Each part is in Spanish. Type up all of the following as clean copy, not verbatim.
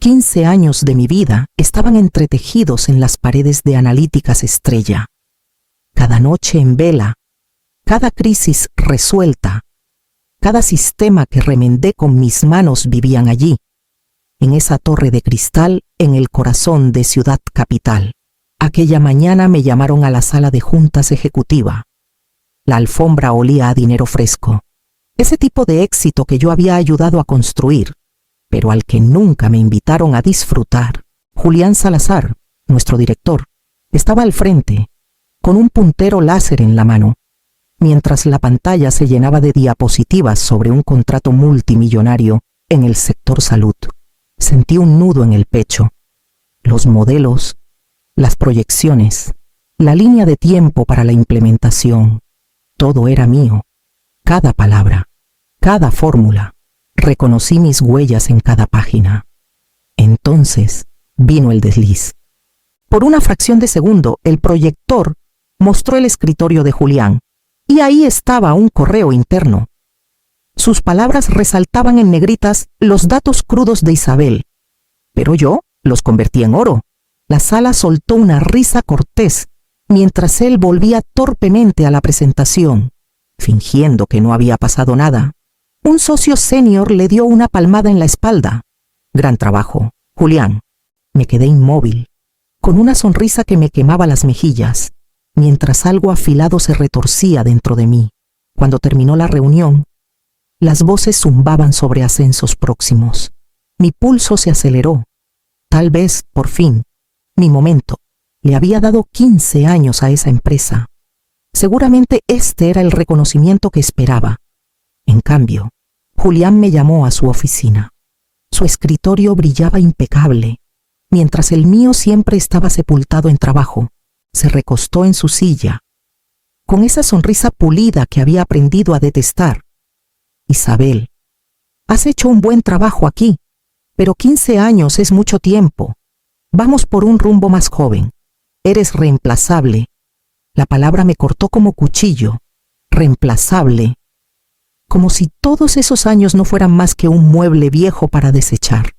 15 años de mi vida estaban entretejidos en las paredes de Analíticas Estrella. Cada noche en vela, cada crisis resuelta, cada sistema que remendé con mis manos vivían allí, en esa torre de cristal en el corazón de Ciudad Capital. Aquella mañana me llamaron a la sala de juntas ejecutiva. La alfombra olía a dinero fresco, ese tipo de éxito que yo había ayudado a construir, pero al que nunca me invitaron a disfrutar. Julián Salazar, nuestro director, estaba al frente, con un puntero láser en la mano, mientras la pantalla se llenaba de diapositivas sobre un contrato multimillonario en el sector salud. Sentí un nudo en el pecho. Los modelos, las proyecciones, la línea de tiempo para la implementación, todo era mío. Cada palabra, cada fórmula. Reconocí mis huellas en cada página. Entonces vino el desliz. Por una fracción de segundo, el proyector mostró el escritorio de Julián, y ahí estaba un correo interno. Sus palabras resaltaban en negritas los datos crudos de Isabel, pero yo los convertí en oro. La sala soltó una risa cortés, mientras él volvía torpemente a la presentación, fingiendo que no había pasado nada. Un socio senior le dio una palmada en la espalda. Gran trabajo, Julián. Me quedé inmóvil, con una sonrisa que me quemaba las mejillas, mientras algo afilado se retorcía dentro de mí. Cuando terminó la reunión, las voces zumbaban sobre ascensos próximos. Mi pulso se aceleró. Tal vez, por fin, mi momento. Le había dado 15 años a esa empresa. Seguramente este era el reconocimiento que esperaba. En cambio, Julián me llamó a su oficina. Su escritorio brillaba impecable, mientras el mío siempre estaba sepultado en trabajo. Se recostó en su silla, con esa sonrisa pulida que había aprendido a detestar. Isabel, has hecho un buen trabajo aquí, pero 15 años es mucho tiempo. Vamos por un rumbo más joven. Eres reemplazable. La palabra me cortó como cuchillo. Reemplazable. Como si todos esos años no fueran más que un mueble viejo para desechar.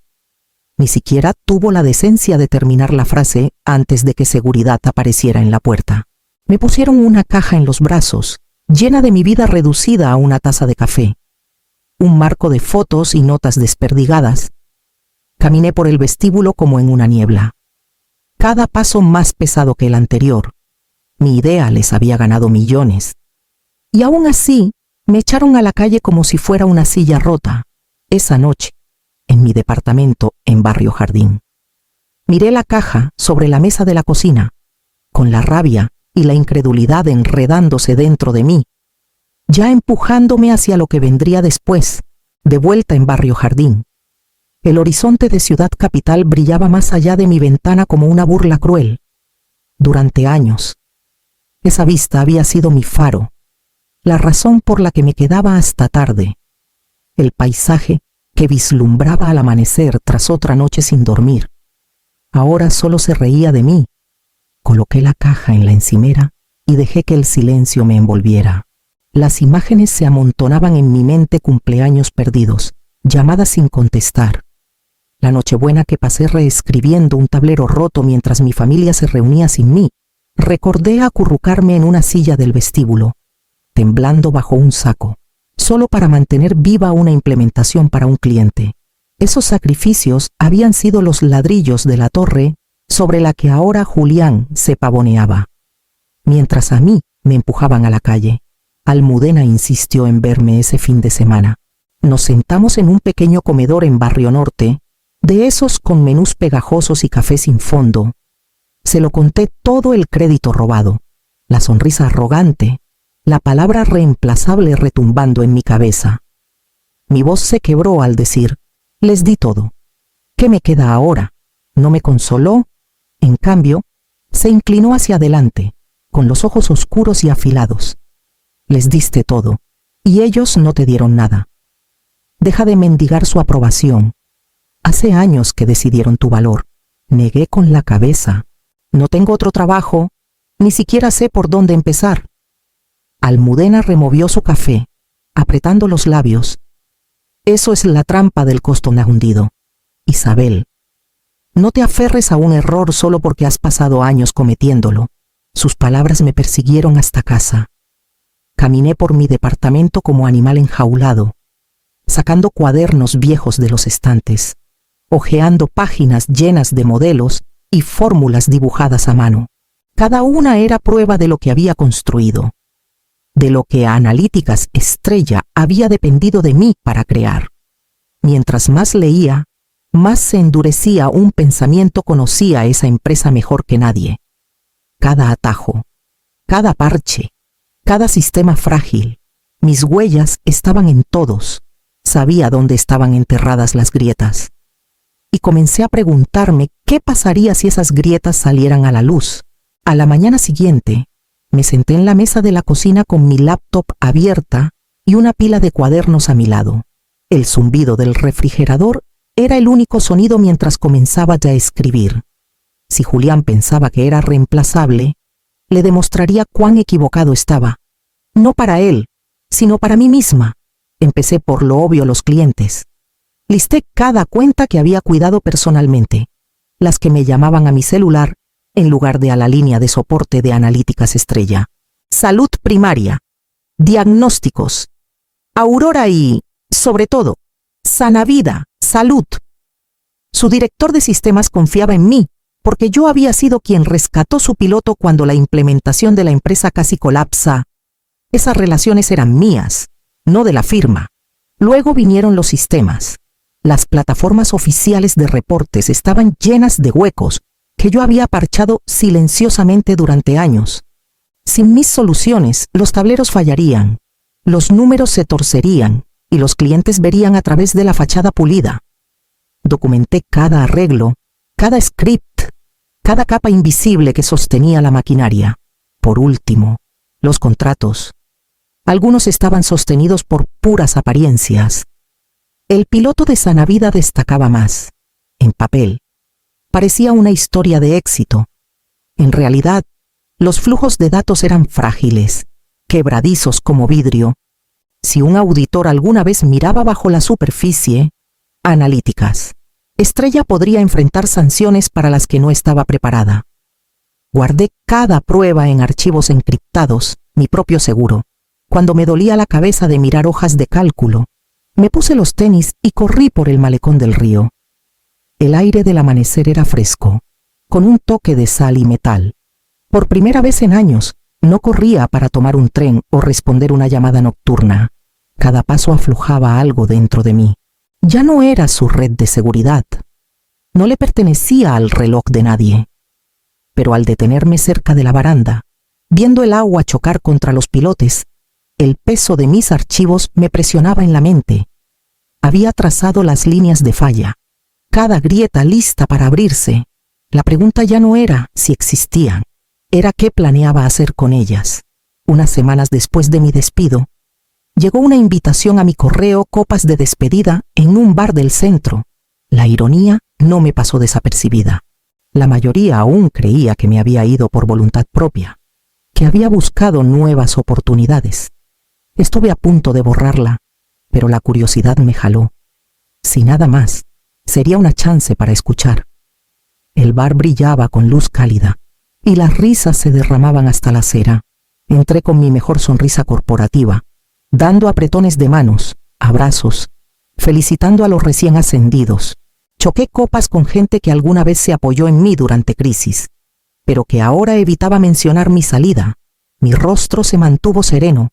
Ni siquiera tuvo la decencia de terminar la frase antes de que seguridad apareciera en la puerta. Me pusieron una caja en los brazos, llena de mi vida reducida a una taza de café. Un marco de fotos y notas desperdigadas. Caminé por el vestíbulo como en una niebla. Cada paso más pesado que el anterior. Mi idea les había ganado millones. Y aún así, me echaron a la calle como si fuera una silla rota. Esa noche, en mi departamento en Barrio Jardín. Miré la caja sobre la mesa de la cocina, con la rabia y la incredulidad enredándose dentro de mí, ya empujándome hacia lo que vendría después, de vuelta en Barrio Jardín. El horizonte de Ciudad Capital brillaba más allá de mi ventana como una burla cruel. Durante años, esa vista había sido mi faro, la razón por la que me quedaba hasta tarde, el paisaje que vislumbraba al amanecer tras otra noche sin dormir. Ahora solo se reía de mí. Coloqué la caja en la encimera y dejé que el silencio me envolviera. Las imágenes se amontonaban en mi mente: cumpleaños perdidos, llamadas sin contestar. La nochebuena que pasé reescribiendo un tablero roto mientras mi familia se reunía sin mí. Recordé acurrucarme en una silla del vestíbulo, temblando bajo un saco, solo para mantener viva una implementación para un cliente. Esos sacrificios habían sido los ladrillos de la torre sobre la que ahora Julián se pavoneaba. Mientras a mí me empujaban a la calle, Almudena insistió en verme ese fin de semana. Nos sentamos en un pequeño comedor en Barrio Norte, de esos con menús pegajosos y café sin fondo. Se lo conté todo el crédito robado, la sonrisa arrogante, la palabra reemplazable retumbando en mi cabeza. Mi voz se quebró al decir: les di todo. ¿Qué me queda ahora? No me consoló. En cambio, se inclinó hacia adelante, con los ojos oscuros y afilados. Les diste todo, y ellos no te dieron nada. Deja de mendigar su aprobación. Hace años que decidieron tu valor. Negué con la cabeza. No tengo otro trabajo, ni siquiera sé por dónde empezar. Almudena removió su café, apretando los labios. Eso es la trampa del costo hundido. Isabel, No te aferres a un error solo porque has pasado años cometiéndolo. Sus palabras me persiguieron hasta casa. Caminé por mi departamento como animal enjaulado, sacando cuadernos viejos de los estantes, hojeando páginas llenas de modelos y fórmulas dibujadas a mano. Cada una era prueba de lo que había construido, de lo que Analíticas Estrella había dependido de mí para crear. Mientras más leía, más se endurecía un pensamiento: conocía a esa empresa mejor que nadie. Cada atajo, cada parche, cada sistema frágil, mis huellas estaban en todos. Sabía dónde estaban enterradas las grietas. Y comencé a preguntarme qué pasaría si esas grietas salieran a la luz. A la mañana siguiente, me senté en la mesa de la cocina con mi laptop abierta y una pila de cuadernos a mi lado. El zumbido del refrigerador era el único sonido mientras comenzaba ya a escribir. Si Julián pensaba que era reemplazable, le demostraría cuán equivocado estaba. No para él, sino para mí misma. Empecé por lo obvio: los clientes. Listé cada cuenta que había cuidado personalmente, las que me llamaban a mi celular en lugar de a la línea de soporte de Analíticas Estrella. Salud primaria, diagnósticos, Aurora y, sobre todo, Sanavida, salud. Su director de sistemas confiaba en mí, porque yo había sido quien rescató su piloto cuando la implementación de la empresa casi colapsa. Esas relaciones eran mías, no de la firma. Luego vinieron los sistemas. Las plataformas oficiales de reportes estaban llenas de huecos que yo había parchado silenciosamente durante años. Sin mis soluciones, los tableros fallarían, los números se torcerían y los clientes verían a través de la fachada pulida. Documenté cada arreglo, cada script, cada capa invisible que sostenía la maquinaria. Por último, los contratos. Algunos estaban sostenidos por puras apariencias. El piloto de Sanavida destacaba más. En papel, parecía una historia de éxito. En realidad, los flujos de datos eran frágiles, quebradizos como vidrio. Si un auditor alguna vez miraba bajo la superficie, Analíticas Estrella podría enfrentar sanciones para las que no estaba preparada. Guardé cada prueba en archivos encriptados, mi propio seguro. Cuando me dolía la cabeza de mirar hojas de cálculo, me puse los tenis y corrí por el malecón del río. El aire del amanecer era fresco, con un toque de sal y metal. Por primera vez en años, no corría para tomar un tren o responder una llamada nocturna. Cada paso aflojaba algo dentro de mí. Ya no era su red de seguridad. No le pertenecía al reloj de nadie. Pero al detenerme cerca de la baranda, viendo el agua chocar contra los pilotes, el peso de mis archivos me presionaba en la mente. Había trazado las líneas de falla, cada grieta lista para abrirse. La pregunta ya no era si existían, era qué planeaba hacer con ellas. Unas semanas después de mi despido, llegó una invitación a mi correo: copas de despedida en un bar del centro. La ironía no me pasó desapercibida. La mayoría aún creía que me había ido por voluntad propia, que había buscado nuevas oportunidades. Estuve a punto de borrarla, pero la curiosidad me jaló. Si nada más, sería una chance para escuchar. El bar brillaba con luz cálida y las risas se derramaban hasta la acera. Entré con mi mejor sonrisa corporativa, dando apretones de manos, abrazos, felicitando a los recién ascendidos. Choqué copas con gente que alguna vez se apoyó en mí durante crisis, pero que ahora evitaba mencionar mi salida. Mi rostro se mantuvo sereno,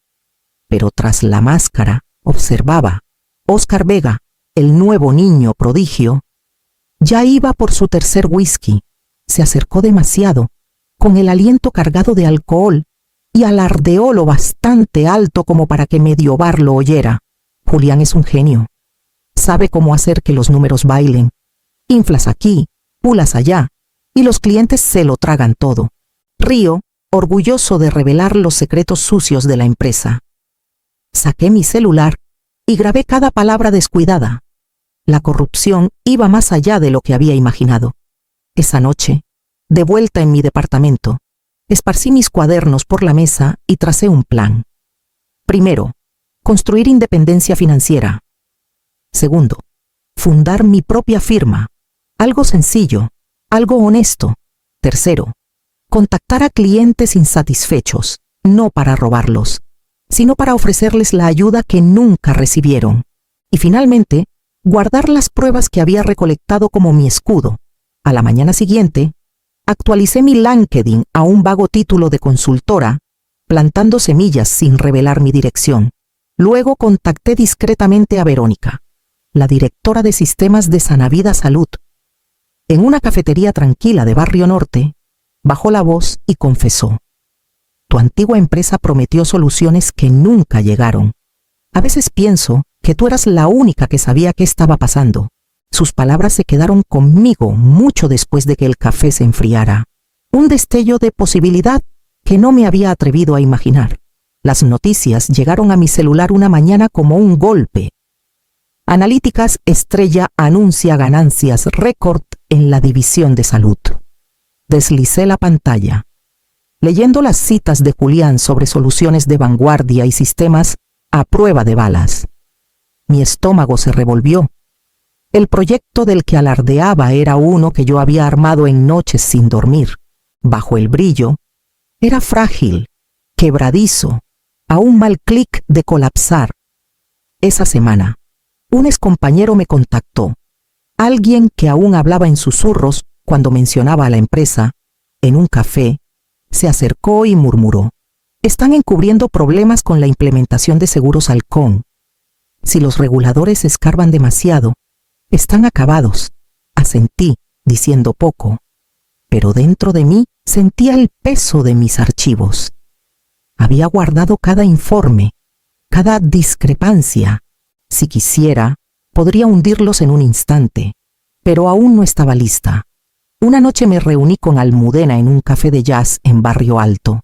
pero tras la máscara observaba. Oscar Vega, el nuevo niño prodigio, ya iba por su tercer whisky. Se acercó demasiado, con el aliento cargado de alcohol, y alardeó lo bastante alto como para que medio bar lo oyera. Julián es un genio. Sabe cómo hacer que los números bailen. Inflas aquí, pulas allá, y los clientes se lo tragan todo. Río, orgulloso de revelar los secretos sucios de la empresa. Saqué mi celular y grabé cada palabra descuidada. La corrupción iba más allá de lo que había imaginado. Esa noche, de vuelta en mi departamento, esparcí mis cuadernos por la mesa y tracé un plan. Primero, construir independencia financiera. Segundo, fundar mi propia firma. Algo sencillo, algo honesto. Tercero, contactar a clientes insatisfechos, no para robarlos, sino para ofrecerles la ayuda que nunca recibieron. Y finalmente, guardar las pruebas que había recolectado como mi escudo. A la mañana siguiente, actualicé mi LinkedIn a un vago título de consultora, plantando semillas sin revelar mi dirección. Luego contacté discretamente a Verónica, la directora de sistemas de Sanavida Salud. En una cafetería tranquila de Barrio Norte, bajó la voz y confesó: tu antigua empresa prometió soluciones que nunca llegaron. A veces pienso que tú eras la única que sabía qué estaba pasando. Sus palabras se quedaron conmigo mucho después de que el café se enfriara. Un destello de posibilidad que no me había atrevido a imaginar. Las noticias llegaron a mi celular una mañana como un golpe. Analíticas Estrella anuncia ganancias récord en la división de salud. Deslicé la pantalla. Leyendo las citas de Julián sobre soluciones de vanguardia y sistemas a prueba de balas. Mi estómago se revolvió. El proyecto del que alardeaba era uno que yo había armado en noches sin dormir. Bajo el brillo, era frágil, quebradizo, a un mal clic de colapsar. Esa semana, un excompañero me contactó. Alguien que aún hablaba en susurros cuando mencionaba a la empresa, en un café, se acercó y murmuró: están encubriendo problemas con la implementación de seguros halcón. Si los reguladores escarban demasiado, están acabados. Asentí, diciendo poco, pero dentro de mí sentía el peso de mis archivos. Había guardado cada informe, cada discrepancia. Si quisiera, podría hundirlos en un instante, pero aún no estaba lista. Una noche me reuní con Almudena en un café de jazz en Barrio Alto,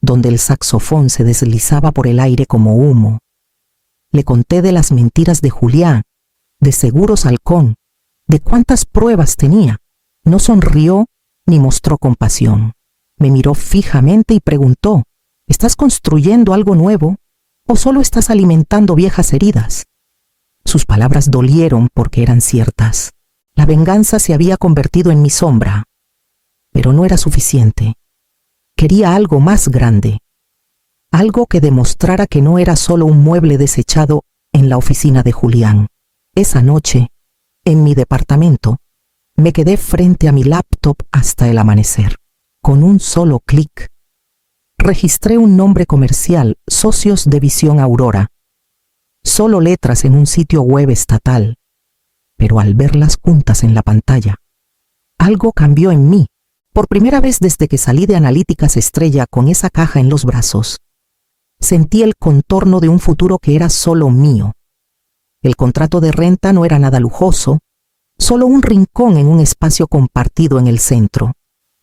donde el saxofón se deslizaba por el aire como humo. Le conté de las mentiras de Julián, de Seguros Halcón, de cuántas pruebas tenía. No sonrió ni mostró compasión. Me miró fijamente y preguntó: ¿estás construyendo algo nuevo o solo estás alimentando viejas heridas? Sus palabras dolieron porque eran ciertas. La venganza se había convertido en mi sombra, pero no era suficiente. Quería algo más grande, algo que demostrara que no era solo un mueble desechado en la oficina de Julián. Esa noche, en mi departamento, me quedé frente a mi laptop hasta el amanecer. Con un solo clic, registré un nombre comercial: Socios de Visión Aurora. Solo letras en un sitio web estatal. Pero al verlas juntas en la pantalla, algo cambió en mí. Por primera vez desde que salí de Analíticas Estrella con esa caja en los brazos, sentí el contorno de un futuro que era solo mío. El contrato de renta no era nada lujoso, solo un rincón en un espacio compartido en el centro,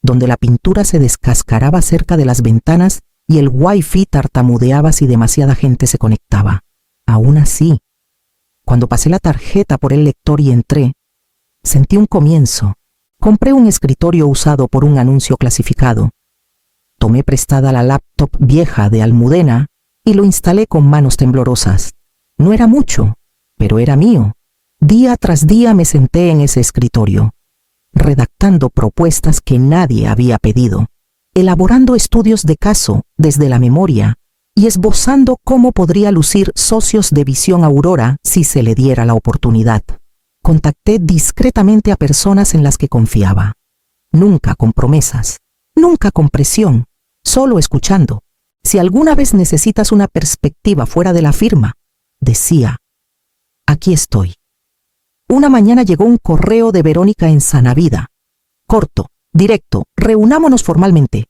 donde la pintura se descascaraba cerca de las ventanas y el wifi tartamudeaba si demasiada gente se conectaba. Aún así, cuando pasé la tarjeta por el lector y entré, sentí un comienzo. Compré un escritorio usado por un anuncio clasificado. Tomé prestada la laptop vieja de Almudena y lo instalé con manos temblorosas. No era mucho, pero era mío. Día tras día me senté en ese escritorio, redactando propuestas que nadie había pedido, elaborando estudios de caso desde la memoria y esbozando cómo podría lucir Socios de Visión Aurora si se le diera la oportunidad. Contacté discretamente a personas en las que confiaba. Nunca con promesas, nunca con presión, solo escuchando. Si alguna vez necesitas una perspectiva fuera de la firma, decía, aquí estoy. Una mañana llegó un correo de Verónica en Sanavida. Corto, directo: reunámonos formalmente.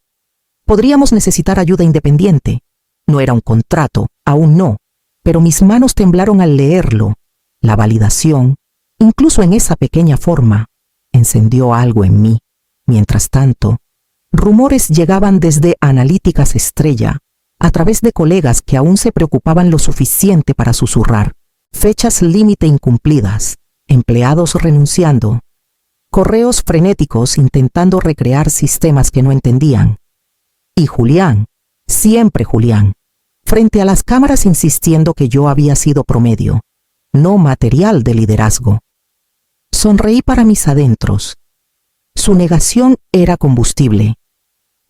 Podríamos necesitar ayuda independiente. No era un contrato, aún no, pero mis manos temblaron al leerlo. La validación, incluso en esa pequeña forma, encendió algo en mí. Mientras tanto, rumores llegaban desde Analíticas Estrella, a través de colegas que aún se preocupaban lo suficiente para susurrar. Fechas límite incumplidas, empleados renunciando, correos frenéticos intentando recrear sistemas que no entendían. Y Julián, siempre Julián, frente a las cámaras insistiendo que yo había sido promedio, no material de liderazgo. Sonreí para mis adentros. Su negación era combustible.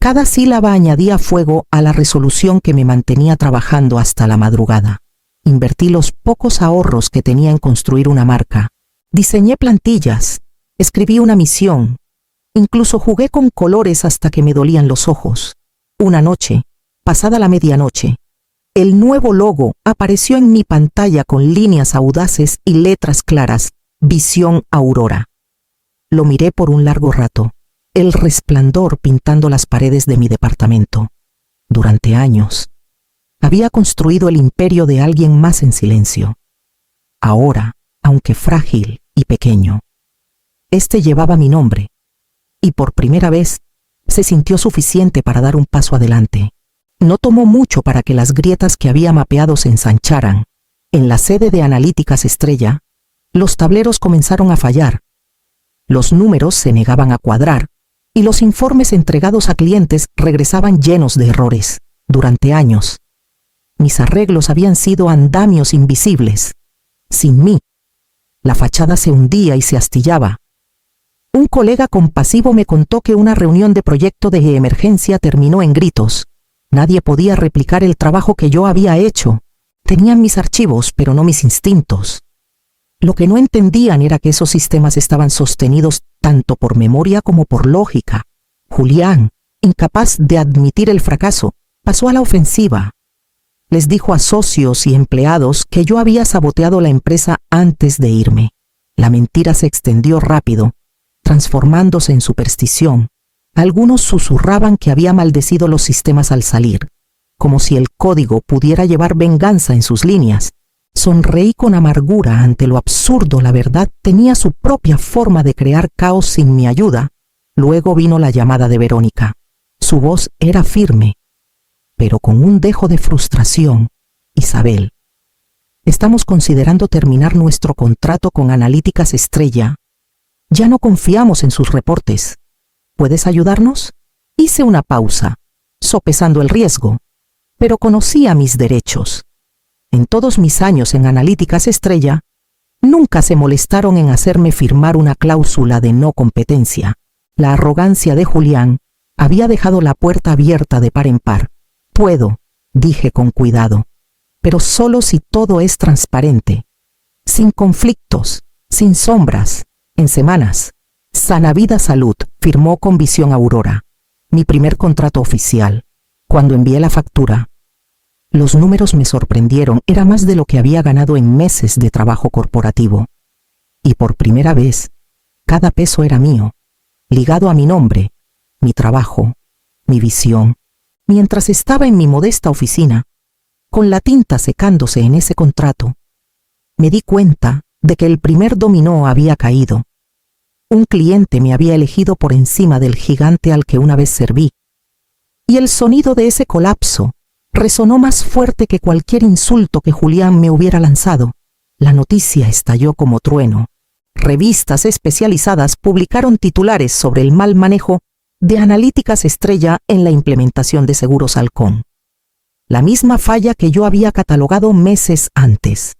Cada sílaba añadía fuego a la resolución que me mantenía trabajando hasta la madrugada. Invertí los pocos ahorros que tenía en construir una marca. Diseñé plantillas, escribí una misión, incluso jugué con colores hasta que me dolían los ojos. Una noche, pasada la medianoche, el nuevo logo apareció en mi pantalla con líneas audaces y letras claras: Visión Aurora. Lo miré por un largo rato, el resplandor pintando las paredes de mi departamento. Durante años, había construido el imperio de alguien más en silencio. Ahora, aunque frágil y pequeño, este llevaba mi nombre, y por primera vez se sintió suficiente para dar un paso adelante. No tomó mucho para que las grietas que había mapeado se ensancharan. En la sede de Analíticas Estrella, los tableros comenzaron a fallar. Los números se negaban a cuadrar, y los informes entregados a clientes regresaban llenos de errores. Durante años, mis arreglos habían sido andamios invisibles. Sin mí, la fachada se hundía y se astillaba. Un colega compasivo me contó que una reunión de proyecto de emergencia terminó en gritos. Nadie podía replicar el trabajo que yo había hecho. Tenían mis archivos, pero no mis instintos. Lo que no entendían era que esos sistemas estaban sostenidos tanto por memoria como por lógica. Julián, incapaz de admitir el fracaso, pasó a la ofensiva. Les dijo a socios y empleados que yo había saboteado la empresa antes de irme. La mentira se extendió rápido, transformándose en superstición. Algunos susurraban que había maldecido los sistemas al salir, como si el código pudiera llevar venganza en sus líneas. Sonreí con amargura ante lo absurdo. La verdad tenía su propia forma de crear caos sin mi ayuda. Luego vino la llamada de Verónica. Su voz era firme, pero con un dejo de frustración. Isabel, estamos considerando terminar nuestro contrato con Analíticas Estrella. Ya no confiamos en sus reportes. ¿Puedes ayudarnos? Hice una pausa, sopesando el riesgo, pero conocía mis derechos. En todos mis años en Analíticas Estrella, nunca se molestaron en hacerme firmar una cláusula de no competencia. La arrogancia de Julián había dejado la puerta abierta de par en par. Puedo, dije con cuidado, pero solo si todo es transparente, sin conflictos, sin sombras. En semanas, Sanavida Salud firmó con Visión Aurora, mi primer contrato oficial. Cuando envié la factura, los números me sorprendieron. Era más de lo que había ganado en meses de trabajo corporativo. Y por primera vez, cada peso era mío, ligado a mi nombre, mi trabajo, mi visión. Mientras estaba en mi modesta oficina, con la tinta secándose en ese contrato, me di cuenta de que el primer dominó había caído. Un cliente me había elegido por encima del gigante al que una vez serví, y el sonido de ese colapso resonó más fuerte que cualquier insulto que Julián me hubiera lanzado. La noticia estalló como trueno. Revistas especializadas publicaron titulares sobre el mal manejo de Analíticas Estrella en la implementación de Seguros Halcón. La misma falla que yo había catalogado meses antes.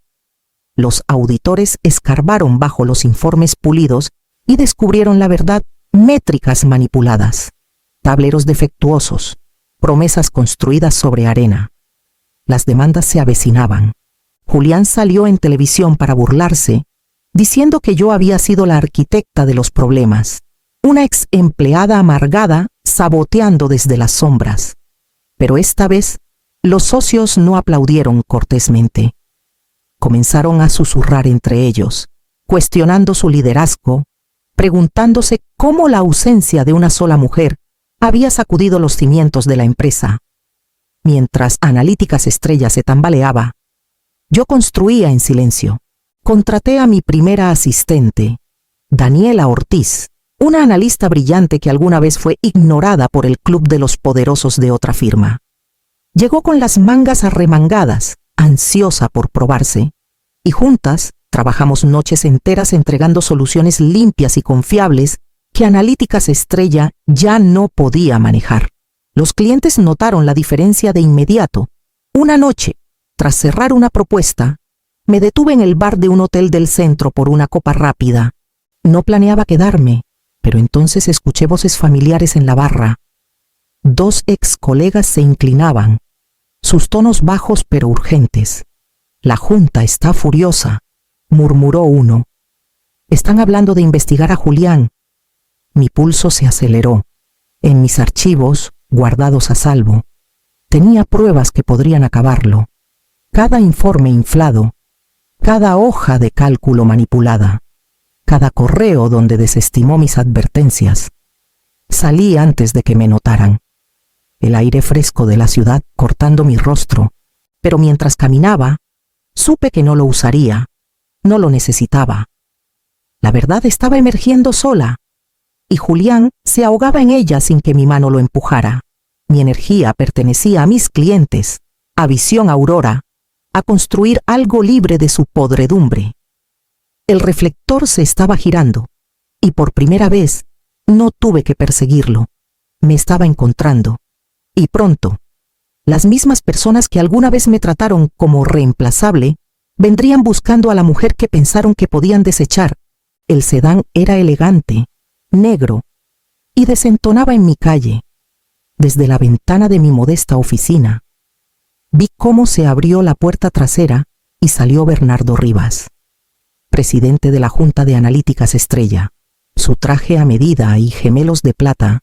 Los auditores escarbaron bajo los informes pulidos y descubrieron la verdad: métricas manipuladas, tableros defectuosos, promesas construidas sobre arena. Las demandas se avecinaban. Julián salió en televisión para burlarse, diciendo que yo había sido la arquitecta de los problemas, una ex empleada amargada saboteando desde las sombras. Pero esta vez, los socios no aplaudieron cortésmente. Comenzaron a susurrar entre ellos, cuestionando su liderazgo, preguntándose cómo la ausencia de una sola mujer había sacudido los cimientos de la empresa. Mientras Analíticas Estrella se tambaleaba, yo construía en silencio. Contraté a mi primera asistente, Daniela Ortiz, una analista brillante que alguna vez fue ignorada por el club de los poderosos de otra firma. Llegó con las mangas arremangadas, ansiosa por probarse, y juntas trabajamos noches enteras entregando soluciones limpias y confiables que Analíticas Estrella ya no podía manejar. Los clientes notaron la diferencia de inmediato. Una noche, tras cerrar una propuesta, me detuve en el bar de un hotel del centro por una copa rápida. No planeaba quedarme, Pero entonces escuché voces familiares en la barra. 2 ex colegas se inclinaban, sus tonos bajos pero urgentes. La junta está furiosa, murmuró uno. Están hablando de investigar a Julián. Mi pulso se aceleró. En mis archivos, guardados a salvo, tenía pruebas que podrían acabarlo. Cada informe inflado, cada hoja de cálculo manipulada, cada correo donde desestimó mis advertencias. Salí antes de que me notaran. El aire fresco de la ciudad cortando mi rostro, pero mientras caminaba, supe que no lo usaría, no lo necesitaba. La verdad estaba emergiendo sola, y Julián se ahogaba en ella sin que mi mano lo empujara. Mi energía pertenecía a mis clientes, a Visión Aurora, a construir algo libre de su podredumbre. El reflector se estaba girando, y por primera vez no tuve que perseguirlo. Me estaba encontrando. Y pronto, las mismas personas que alguna vez me trataron como reemplazable, vendrían buscando a la mujer que pensaron que podían desechar. El sedán era elegante, negro, y desentonaba en mi calle. Desde la ventana de mi modesta oficina, vi cómo se abrió la puerta trasera y salió Bernardo Rivas, presidente de la Junta de Analíticas Estrella. Su traje a medida y gemelos de plata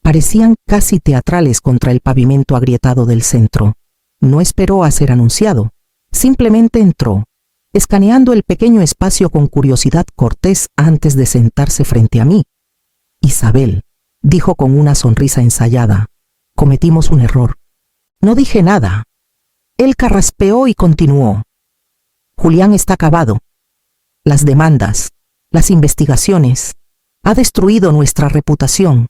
parecían casi teatrales contra el pavimento agrietado del centro. No esperó a ser anunciado, simplemente entró, escaneando el pequeño espacio con curiosidad cortés antes de sentarse frente a mí. Isabel, dijo con una sonrisa ensayada, cometimos un error. No dije nada. Él carraspeó y continuó. Julián está acabado. Las demandas, las investigaciones, ha destruido nuestra reputación.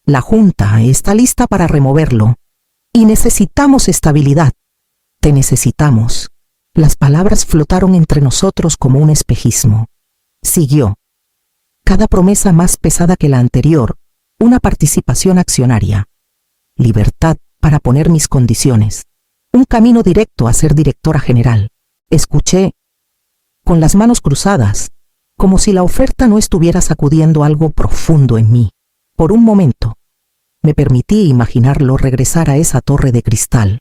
La Junta está lista para removerlo. Y necesitamos estabilidad. Te necesitamos. Las palabras flotaron entre nosotros como un espejismo. Siguió. Cada promesa más pesada que la anterior, una participación accionaria. Libertad para poner mis condiciones. Un camino directo a ser directora general. Escuché, con las manos cruzadas, como si la oferta no estuviera sacudiendo algo profundo en mí. Por un momento, me permití imaginarlo regresar a esa torre de cristal,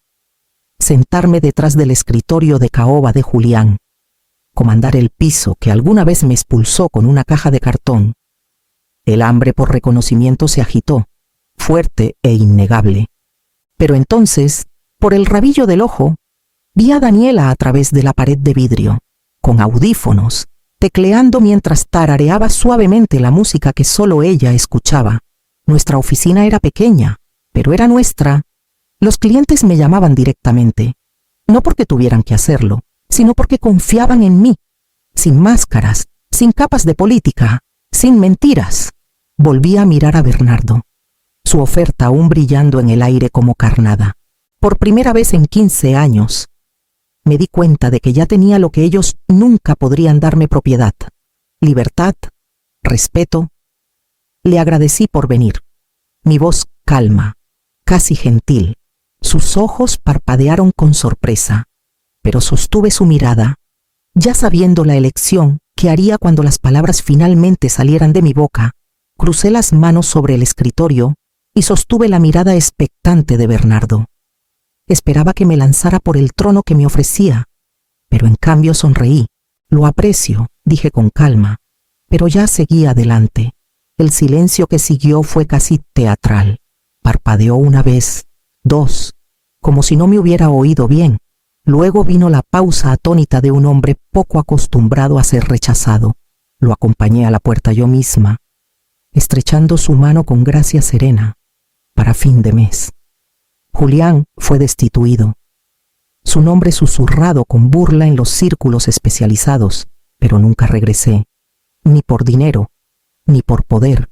sentarme detrás del escritorio de caoba de Julián, comandar el piso que alguna vez me expulsó con una caja de cartón. El hambre por reconocimiento se agitó, fuerte e innegable. Pero entonces, por el rabillo del ojo, vi a Daniela a través de la pared de vidrio, con audífonos, tecleando mientras tarareaba suavemente la música que solo ella escuchaba. Nuestra oficina era pequeña, pero era nuestra. Los clientes me llamaban directamente, no porque tuvieran que hacerlo, sino porque confiaban en mí, sin máscaras, sin capas de política, sin mentiras. Volví a mirar a Bernardo, su oferta aún brillando en el aire como carnada. Por primera vez en 15 años, me di cuenta de que ya tenía lo que ellos nunca podrían darme: propiedad, libertad, respeto. Le agradecí por venir. Mi voz calma, casi gentil. Sus ojos parpadearon con sorpresa, pero sostuve su mirada, ya sabiendo la elección que haría cuando las palabras finalmente salieran de mi boca. Crucé las manos sobre el escritorio y sostuve la mirada expectante de Bernardo. Esperaba que me lanzara por el trono que me ofrecía, pero en cambio sonreí. Lo aprecio, dije con calma, pero ya seguí adelante. El silencio que siguió fue casi teatral. Parpadeó una vez, dos, como si no me hubiera oído bien. Luego vino la pausa atónita de un hombre poco acostumbrado a ser rechazado. Lo acompañé a la puerta yo misma, estrechando su mano con gracia serena. Para fin de mes. Julián fue destituido. Su nombre susurrado con burla en los círculos especializados, pero nunca regresé, ni por dinero, ni por poder,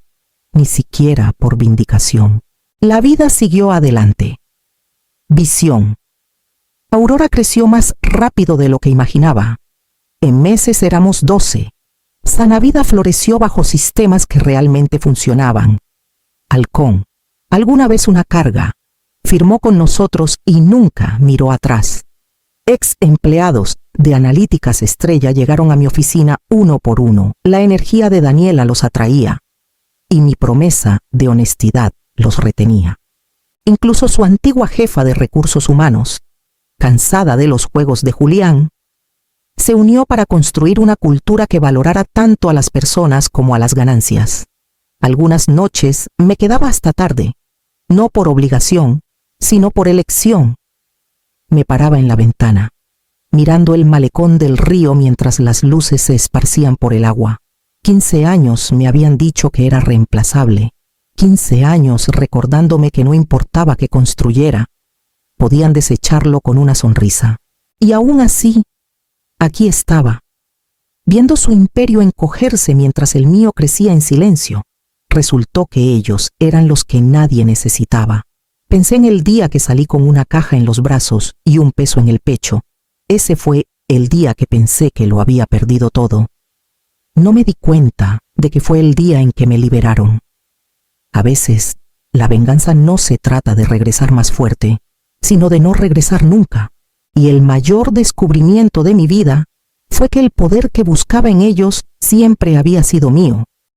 ni siquiera por vindicación. La vida siguió adelante. Visión. Aurora creció más rápido de lo que imaginaba. En meses éramos 12. Sanavida floreció bajo sistemas que realmente funcionaban. Halcón, alguna vez una carga, firmó con nosotros y nunca miró atrás. Ex empleados de Analíticas Estrella llegaron a mi oficina uno por uno. La energía de Daniela los atraía. y mi promesa de honestidad los retenía. Incluso su antigua jefa de recursos humanos, cansada de los juegos de Julián, se unió para construir una cultura que valorara tanto a las personas como a las ganancias. Algunas noches me quedaba hasta tarde, no por obligación, sino por elección. Me paraba en la ventana, mirando el malecón del río mientras las luces se esparcían por el agua. 15 años me habían dicho que era reemplazable. 15 años recordándome que no importaba que construyera, podían desecharlo con una sonrisa. Y aún así, aquí estaba, viendo su imperio encogerse mientras el mío crecía en silencio. Resultó que ellos eran los que nadie necesitaba. Pensé en el día que salí con una caja en los brazos y un peso en el pecho. Ese fue el día que pensé que lo había perdido todo. No me di cuenta de que fue el día en que me liberaron. A veces, la venganza no se trata de regresar más fuerte, sino de no regresar nunca. Y el mayor descubrimiento de mi vida fue que el poder que buscaba en ellos siempre había sido mío.